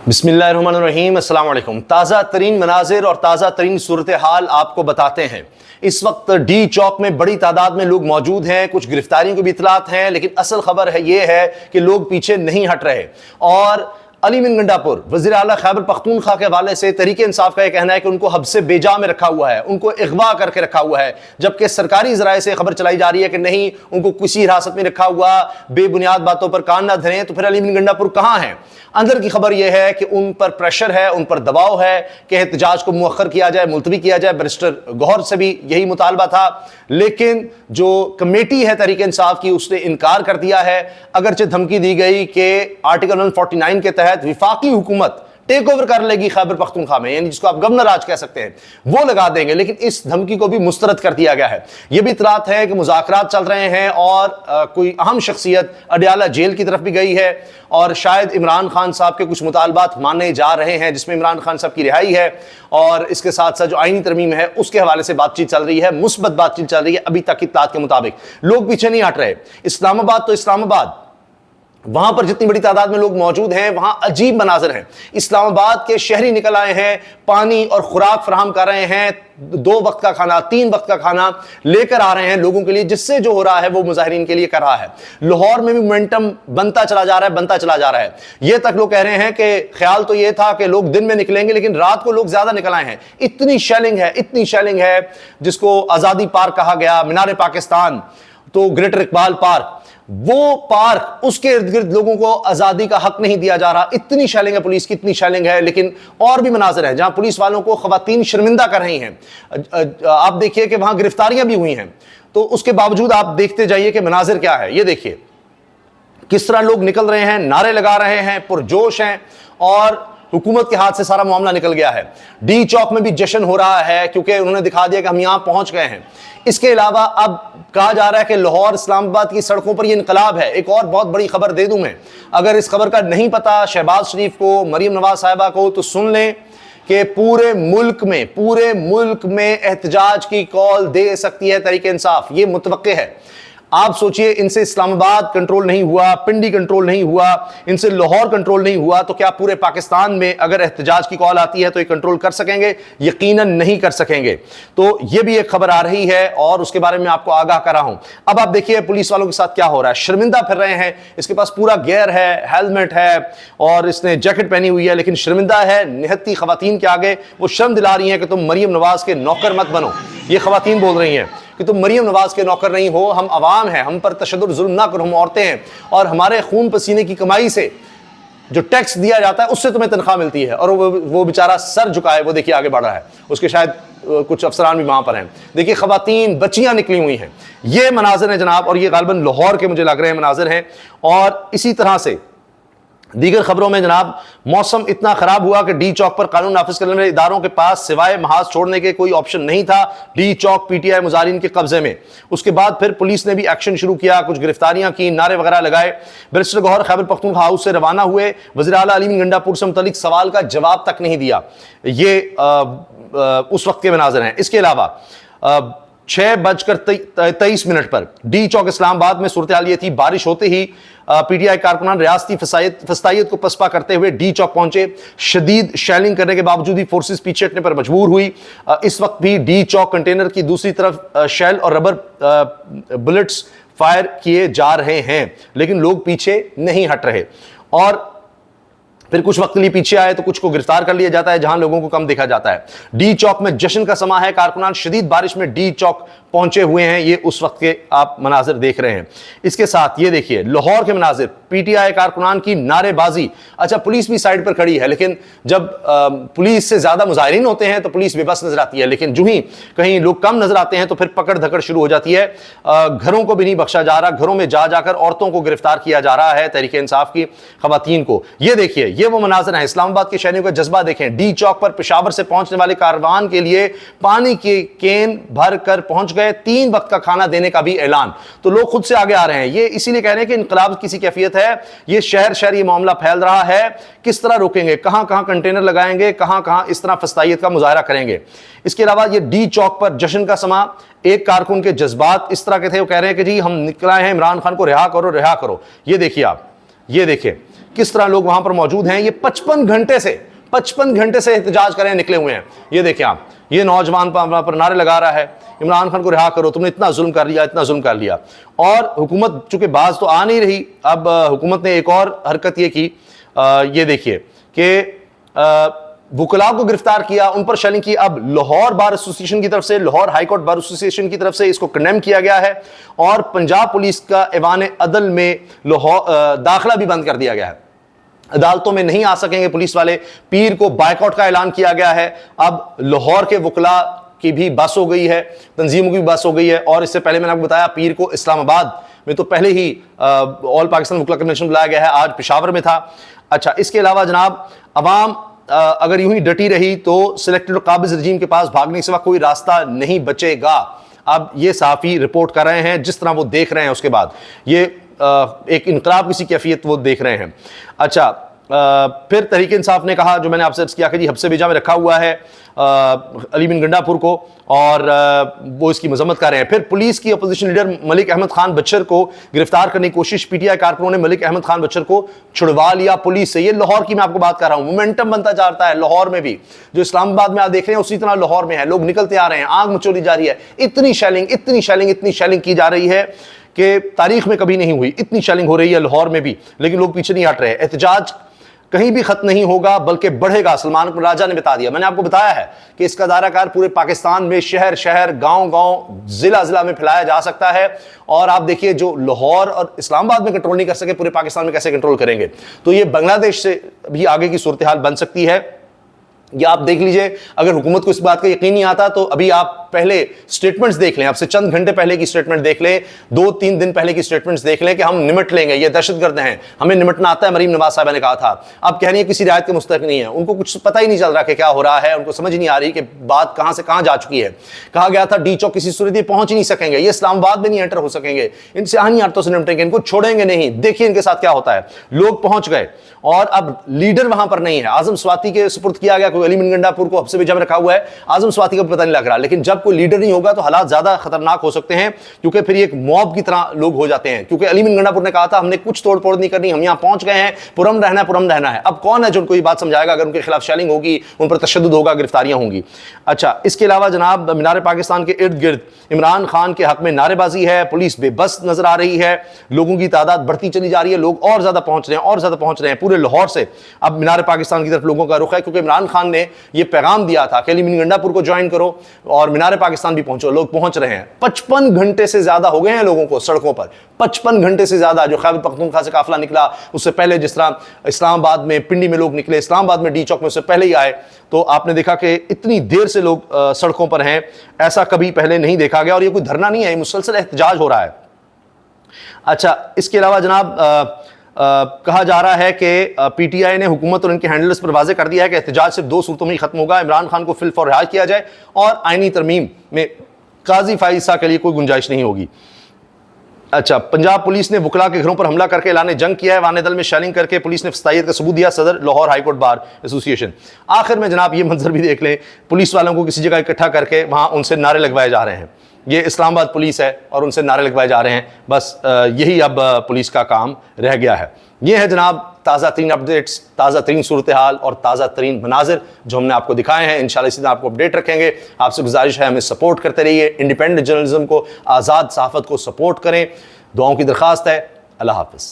बिस्मिल्लाहिर्रहमानिर्रहीम, अस्सलाम वालेकुम। ताज़ा तरीन मनाजिर और ताज़ा तरीन सूरत हाल आपको बताते हैं। इस वक्त डी चौक में बड़ी तादाद में लोग मौजूद हैं, कुछ गिरफ्तारियों की भी इतलात हैं, लेकिन असल खबर है ये है कि लोग पीछे नहीं हट रहे। और अली मीन गंडापुर वज़ीर आला खैबर पख्तूनख्वा के हवाले से तहरीक इंसाफ का यह कहना है कि उनको हब्से बेजा में रखा हुआ है, उनको अगवा करके रखा हुआ है, जबकि सरकारी ज़राए से खबर चलाई जा रही है कि नहीं, उनको किसी हिरासत में रखा हुआ, बेबुनियाद बातों पर कान ना धरें। तो फिर अली मीन गंडापुर कहाँ हैं? अंदर की खबर यह है कि उन पर प्रेशर है, उन पर दबाव है कि एहतजाज को मुअख्खर किया जाए, मुलतवी किया जाए। बैरिस्टर गौहर से भी यही मुतालबा था, लेकिन जो कमेटी है तहरीक इंसाफ की उसने इनकार कर दिया है। अगरचे धमकी दी गई कि आर्टिकल 149 के तहत विफाकी हुकूमत टेक ओवर कर लेगी खैबर पख्तूनख्वा में, यानी जिसको आप गवर्नर राज कह सकते हैं, वो लगा देंगे। लेकिन इस धमकी को भी मुस्तरद कर दिया गया है। यह भी इतलात है कि मुज़ाकरात चल रहे हैं और कोई अहम शख्सियत अडयाला जेल की तरफ भी गई है और शायद इमरान खान साहब के कुछ मुतालबात माने जा रहे हैं, जिसमें इमरान खान साहब की रिहाई है और इसके साथ साथ जो आईनी तरमीम है उसके हवाले से बातचीत चल रही है, मुस्बत बातचीत चल रही है। अभी तक इतलात के मुताबिक लोग पीछे नहीं हट रहे। इस्लामाबाद तो इस्लामाबाद, वहां पर जितनी बड़ी तादाद में लोग मौजूद हैं वहां अजीब मनाजर हैं। इस्लामाबाद के शहरी निकल आए हैं, पानी और खुराक फराहम कर रहे हैं, 2 वक्त का खाना 3 वक्त का खाना लेकर आ रहे हैं लोगों के लिए, जिससे जो हो रहा है वो मुजाहिरीन के लिए कर रहा है। लाहौर में भी मोमेंटम बनता चला जा रहा है, बनता चला जा रहा है। ये तक लोग कह रहे हैं कि ख्याल तो ये था कि लोग दिन में निकलेंगे, लेकिन रात को लोग ज्यादा निकल आए हैं। इतनी शेलिंग है जिसको आजादी पार्क कहा गया, मीनार पाकिस्तान, तो ग्रेटर इकबाल पार्क, वो पार्क, उसके इर्द गिर्द लोगों को आजादी का हक नहीं दिया जा रहा। इतनी शेलिंग है पुलिस की, इतनी शेलिंग है। लेकिन और भी मनाजर है जहां पुलिस वालों को खवातीन शर्मिंदा कर रही हैं। आप देखिए कि वहां गिरफ्तारियां भी हुई हैं, तो उसके बावजूद आप देखते जाइए कि मनाजिर क्या है। ये देखिए किस तरह लोग निकल रहे हैं, नारे लगा रहे हैं, पुरजोश हैं और हुकूमत के हाथ से सारा मामला निकल गया है। डी चौक में भी जश्न हो रहा है क्योंकि उन्होंने दिखा दिया कि हम यहां पहुंच गए हैं। इसके अलावा अब कहा जा रहा है कि लाहौर इस्लामाबाद की सड़कों पर यह इनकलाब है। एक और बहुत बड़ी खबर दे दूं मैं, अगर इस खबर का नहीं पता शहबाज शरीफ को, मरियम नवाज साहिबा को, तो सुन लें कि पूरे मुल्क में एहतजाज की कॉल दे सकती है तहरीक इंसाफ। ये मुतवक्के है। आप सोचिए, इनसे इस्लामाबाद कंट्रोल नहीं हुआ, पिंडी कंट्रोल नहीं हुआ, इनसे लाहौर कंट्रोल नहीं हुआ, तो क्या पूरे पाकिस्तान में अगर एहतजाज की कॉल आती है तो ये कंट्रोल कर सकेंगे? यकीनन नहीं कर सकेंगे। तो ये भी एक खबर आ रही है और उसके बारे में आपको आगाह कर रहा हूं। अब आप देखिए पुलिस वालों के साथ क्या हो रहा है। शर्मिंदा फिर रहे हैं, इसके पास पूरा गियर है, हेलमेट है और इसने जैकेट पहनी हुई है, लेकिन शर्मिंदा है। निहत्ती खवातीन के आगे वो शर्म दिला रही हैं कि तुम मरियम नवाज के नौकर मत बनो। ये खवातीन बोल रही हैं कि तुम मरियम नवाज के नौकर नहीं हो, हम अवाम हैं, हम पर तशद्दुद जुल्म ना करो, हम औरतें हैं और हमारे खून पसीने की कमाई से जो टैक्स दिया जाता है उससे तुम्हें तनख्वाह मिलती है। और वो बेचारा सर झुकाए, वो देखिए आगे बढ़ रहा है, उसके शायद कुछ अफसरान भी वहां पर हैं। देखिए खवातीन, बच्चियां निकली हुई हैं। ये मनाजिर हैं जनाब, और ये गालिबन लाहौर के मुझे लग रहे हैं मनाजिर हैं। और इसी तरह से दीगर खबरों में जनाब, मौसम इतना खराब हुआ कि डी चौक पर कानून नाफिज करने वाले इदारों के पास सिवाय महाज छोड़ने के कोई ऑप्शन नहीं था। डी चौक पीटीआई मुजाहिरीन के कब्जे में। उसके बाद फिर पुलिस ने भी एक्शन शुरू किया, कुछ गिरफ्तारियां की, नारे वगैरह लगाए। बैरिस्टर गौहर खैबर पख्तूनख्वा हाउस से रवाना हुए, वज़ीर आला अली मीन गंडापुर से मुतल्लिक सवाल का जवाब तक नहीं दिया। ये उस वक्त के मनाज़िर हैं। इसके अलावा 6:23 पर डी चौक इस्लामाबाद में सूरत हाल ये थी, बारिश होते ही पीटीआई कारकुनान रियासती फसाइयत को पसपा करते हुए डी चौक पहुंचे। शदीद शेलिंग करने के बावजूद ही फोर्सेस पीछे हटने पर मजबूर हुई। इस वक्त भी डी चौक कंटेनर की दूसरी तरफ शेल और रबर बुलेट्स फायर किए जा रहे हैं, लेकिन लोग पीछे नहीं हट रहे। और फिर कुछ वक्त के लिए पीछे आए तो कुछ को गिरफ्तार कर लिया जाता है जहां लोगों को कम देखा जाता है। डी चौक में जश्न का समा है। कारकुनान शदीद बारिश में डी चौक पहुंचे हुए हैं। ये उस वक्त के आप मनाजिर देख रहे हैं। इसके साथ ये देखिए लाहौर के मनाजिर, पीटीआई कारकुनान की नारेबाजी। अच्छा, पुलिस भी साइड पर खड़ी है, लेकिन जब पुलिस से ज्यादा मुजाहिरीन होते हैं तो पुलिस बेबस नजर आती है, लेकिन जो ही कहीं लोग कम नजर आते हैं तो फिर पकड़ धकड़ शुरू हो जाती है। घरों को भी नहीं बख्शा जा रहा, घरों में जाकर औरतों को गिरफ्तार किया जा रहा है, तहरीक इंसाफ की खवातीन को। ये देखिए, ये वो मनाजिर है। इस्लामाबाद के शहरियों का जज्बा देखें। डी चौक पर पेशावर से पहुंचने वाले कारवान के लिए पानी की केन भर कर पहुंच गए। 3 वक्त का खाना देने का भी ऐलान। तो लोग खुद से आगे आ रहे हैं। ये इसीलिए कह रहे हैं कि इनकलाब किसी कैफियत है। ये शहर ये मामला फैल रहा है। किस तरह रोकेंगे, कहां कहां कंटेनर लगाएंगे, कहां कहां इस तरह फस्तायत का मुजाहरा करेंगे। इसके अलावा ये डी चौक पर जश्न का समा। एक कारकुन के जज्बात इस तरह के थे, वो कह रहे हैं कि जी हम निकला है, इमरान खान को रिहा करो, रिहा करो। ये देखिए आप, ये देखिए کس طرح لوگ وہاں پر موجود ہیں. یہ 55 گھنٹے سے احتجاج کریں نکلے ہوئے ہیں. یہ دیکھیں آپ, یہ نوجوان پر نعرے لگا رہا ہے عمران خان کو رہا کرو, تم نے اتنا ظلم کر لیا, اتنا ظلم کر لیا. اور حکومت چونکہ باز تو آ نہیں رہی, اب حکومت نے ایک اور حرکت یہ کی, یہ دیکھیے کہ وکلاء کو گرفتار کیا, ان پر شیلنگ کی. اب لاہور بار ایسوسی ایشن کی طرف سے, لاہور ہائی کورٹ بار ایسوسی ایشن کی طرف سے اس کو کنڈیم کیا گیا ہے, اور پنجاب پولیس کا ایوان عدل میں داخلہ بھی بند کر دیا گیا ہے. عدالتوں میں نہیں آ سکیں گے پولیس والے. پیر کو بائیکاٹ کا اعلان کیا گیا ہے. اب لاہور کے وکلاء کی بھی بس ہو گئی ہے, تنظیموں کی بھی بس ہو گئی ہے. اور اس سے پہلے میں نے آپ کو بتایا پیر کو اسلام آباد میں تو پہلے ہی آل پاکستان وکلاء کنونشن بلایا گیا ہے, آج پشاور میں تھا. اچھا, اس کے علاوہ جناب عوام اگر یوں ہی ڈٹی رہی تو سلیکٹڈ اور قابض رجیم کے پاس بھاگنے کے سوا کوئی راستہ نہیں بچے گا. اب یہ صحافی رپورٹ کر رہے ہیں, جس طرح وہ دیکھ رہے ہیں اس کے بعد یہ ایک انقلاب کسی کیفیت وہ دیکھ رہے ہیں. اچھا, پھر تحریک انصاف نے کہا, جو میں نے آپ سے عرض کیا کہ جی حبس بیجا میں رکھا ہوا ہے علی بن گنڈا پور کو, اور وہ اس کی مذمت کر رہے ہیں. پھر پولیس کی opposition leader Malik Ahmad Khan Butcher کو گرفتار کرنے کی کوشش, پی ٹی آئی کارکنوں نے ملک احمد خان بچر کو چھڑوا لیا پولیس سے. یہ لاہور کی میں آپ کو بات کر رہا ہوں, مومنٹم بنتا جاتا ہے لاہور میں بھی, جو اسلام آباد میں آپ دیکھ رہے ہیں اسی طرح لاہور میں ہے. لوگ نکلتے آ رہے ہیں, آگ مچولی جا رہی ہے. اتنی شیلنگ کی جا رہی ہے کہ تاریخ میں کبھی نہیں ہوئی. اتنی شیلنگ ہو رہی ہے لاہور میں بھی, لیکن لوگ پیچھے نہیں ہٹ رہے. احتجاج کہیں بھی ختم نہیں ہوگا بلکہ بڑھے گا. سلمان اکبر راجہ نے بتا دیا, میں نے آپ کو بتایا ہے کہ اس کا دائرہ کار پورے پاکستان میں شہر گاؤں ضلع میں پھیلایا جا سکتا ہے. اور آپ دیکھیے جو لاہور اور اسلام آباد میں کنٹرول نہیں کر سکے, پورے پاکستان میں کیسے کنٹرول کریں گے. تو یہ بنگلہ دیش سے بھی آگے کی صورتحال بن سکتی ہے. یا آپ دیکھ لیجئے, اگر حکومت کو اس بات کا یقین نہیں آتا تو ابھی آپ پہلے سٹیٹمنٹس دیکھ لیں, آپ سے چند گھنٹے پہلے کی سٹیٹمنٹ دیکھ لیں, 2-3 دن پہلے کی سٹیٹمنٹس دیکھ لیں کہ ہم نمٹ لیں گے, یہ دہشت گرد ہیں, ہمیں نمٹنا آتا ہے. مریم نواز صاحبہ نے کہا تھا, اب کہہ رہی ہیں کسی رعایت کے مستحق نہیں ہے. ان کو کچھ پتہ ہی نہیں چل رہا کہ کیا ہو رہا ہے, ان کو سمجھ نہیں آ رہی کہ بات کہاں سے کہاں جا چکی ہے. کہا گیا تھا ڈی چوک کسی صورت پہنچ ہی نہیں سکیں گے, یہ اسلام آباد میں نہیں انٹر ہو سکیں گے, ان سے آہنی عادتوں سے نمٹیں گے, ان کو چھوڑیں گے نہیں. دیکھیے ان کے ساتھ کیا ہوتا ہے. لوگ پہنچ گئے اور اب لیڈر وہاں پر نہیں ہے. اعظم سواتی کے سپرد کیا گیا, کوئی علی بن گنڈا پور کو حبس بیجا میں رکھا ہوا ہے, اعظم سواتی کا پتہ نہیں لگ رہا. لیکن جب کوئی لیڈر نہیں ہوگا تو حالات زیادہ خطرناک ہو سکتے ہیں, کیونکہ پھر ایک موب کی طرح لوگ ہو جاتے ہیں. کیونکہ علی بن گنڈا پور نے کہا تھا ہم نے کچھ توڑ پھوڑ نہیں کرنی, ہم یہاں پہنچ گئے ہیں, پرم رہنا ہے. اب کون ہے جو ان کو یہ بات سمجھائے گا اگر ان کے خلاف شیلنگ ہوگی, ان پر تشدد ہوگا, گرفتاریاں ہوں گی. اچھا, اس کے علاوہ جناب مینار پاکستان کے ارد گرد عمران خان کے حق میں نعرے بازی ہے, پولیس بے بس نظر آ رہی ہے, لوگوں کی تعداد بڑھتی چلی جا رہی ہے, لوگ اور زیادہ پہنچ رہے ہیں پورے لاہور سے. اب مینار پاکستان کی طرف لوگوں کا رخ ہے, کیونکہ عمران خان نے یہ پیغام دیا تھا کہ علی بن گنڈا پور کو جوائن کرو اور مینار پاکستان بھی پہنچو. لوگ پہنچ رہے ہیں. 55 گھنٹے سے زیادہ ہو گئے ہیں لوگوں کو سڑکوں پر, 55 گھنٹے سے زیادہ. جو خیبر پختونخوا سے قافلہ نکلا, اس سے پہلے جس طرح اسلام آباد میں پنڈی میں لوگ نکلے, اسلام آباد میں ڈی چوک میں اس سے پہلے ہی آئے, تو آپ نے دیکھا کہ اتنی دیر سے لوگ سڑکوں پر ہیں, ایسا کبھی پہلے نہیں دیکھا گیا. اور یہ کوئی دھرنا نہیں ہے, یہ مسلسل احتجاج ہو رہا ہے. اچھا, اس کے علاوہ جناب کہا جا رہا ہے کہ پی ٹی آئی نے حکومت اور ان کے ہینڈلرز پر واضح کر دیا ہے کہ احتجاج صرف 2 صورتوں میں ہی ختم ہوگا. عمران خان کو فی الفور رہا کیا جائے اور آئینی ترمیم میں قاضی فائزہ کے لیے کوئی گنجائش نہیں ہوگی. اچھا, پنجاب پولیس نے وکلاء کے گھروں پر حملہ کر کے اعلان جنگ کیا ہے. وان دل میں شیلنگ کر کے پولیس نے فسطائیت کا ثبوت دیا. صدر لاہور ہائی کورٹ بار ایسوسی ایشن. آخر میں جناب یہ منظر بھی دیکھ لیں, پولیس والوں کو کسی جگہ اکٹھا کر کے وہاں ان سے نعرے لگوائے جا رہے ہیں. یہ اسلام آباد پولیس ہے اور ان سے نعرے لگوائے جا رہے ہیں. بس یہی اب پولیس کا کام رہ گیا ہے. یہ ہے جناب تازہ ترین اپڈیٹس, تازہ ترین صورتحال اور تازہ ترین مناظر جو ہم نے آپ کو دکھائے ہیں. انشاءاللہ اسی طرح آپ کو اپڈیٹ رکھیں گے. آپ سے گزارش ہے ہمیں سپورٹ کرتے رہیے, انڈیپینڈنٹ جرنلزم کو, آزاد صحافت کو سپورٹ کریں. دعاؤں کی درخواست ہے. اللہ حافظ.